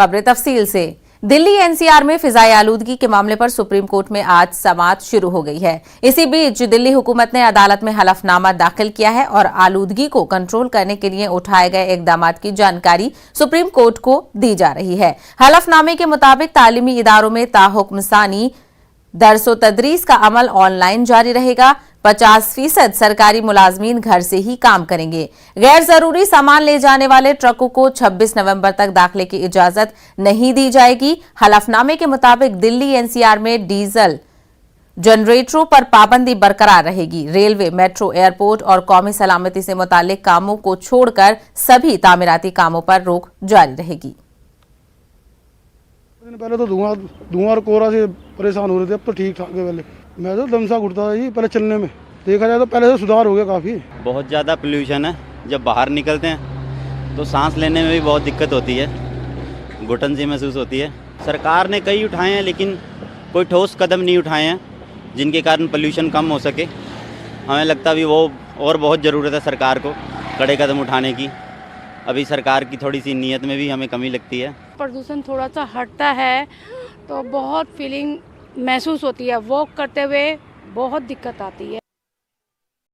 खबरें तफसील से। दिल्ली एनसीआर में फिजाई आलूदगी के मामले पर सुप्रीम कोर्ट में आज समाअत शुरू हो गई है। इसी बीच दिल्ली हुकूमत ने अदालत में हलफनामा दाखिल किया है और आलूदगी को कंट्रोल करने के लिए उठाए गए इकदामात की जानकारी सुप्रीम कोर्ट को दी जा रही है। हलफनामे के मुताबिक तालीमी इदारों में ताहुक्मसानी दरसो तदरीस का अमल ऑनलाइन जारी रहेगा। 50% सरकारी मुलाजमीन घर से ही काम करेंगे। गैर जरूरी सामान ले जाने वाले ट्रकों को 26 नवंबर तक दाखिले की इजाजत नहीं दी जाएगी। हलफनामे के मुताबिक दिल्ली एनसीआर में डीजल जनरेटरों पर पाबंदी बरकरार रहेगी। रेलवे, मेट्रो, एयरपोर्ट और कौमी सलामती से मुतालिक कामों को छोड़कर सभी तामीराती कामों पर रोक जारी रहेगी। पहले तो धुआं और कोहरा से परेशान हो रहे थे, अब तो ठीक ठाक है। पहले मैं तो दम सा घुटता था जी, पहले चलने में देखा जाए तो पहले से सुधार हो गया काफ़ी। बहुत ज़्यादा पोल्यूशन है, जब बाहर निकलते हैं तो सांस लेने में भी बहुत दिक्कत होती है, घुटन सी महसूस होती है। सरकार ने कई उठाए हैं लेकिन कोई ठोस कदम नहीं उठाए हैं जिनके कारण पोल्यूशन कम हो सके। हमें लगता भी वो और बहुत ज़रूरत है सरकार को कड़े कदम उठाने की। अभी सरकार की थोड़ी सी नीयत में भी हमें कमी लगती है। प्रदूषण थोड़ा सा हटता है तो बहुत फीलिंग महसूस होती है, वॉक करते हुए बहुत दिक्कत आती है।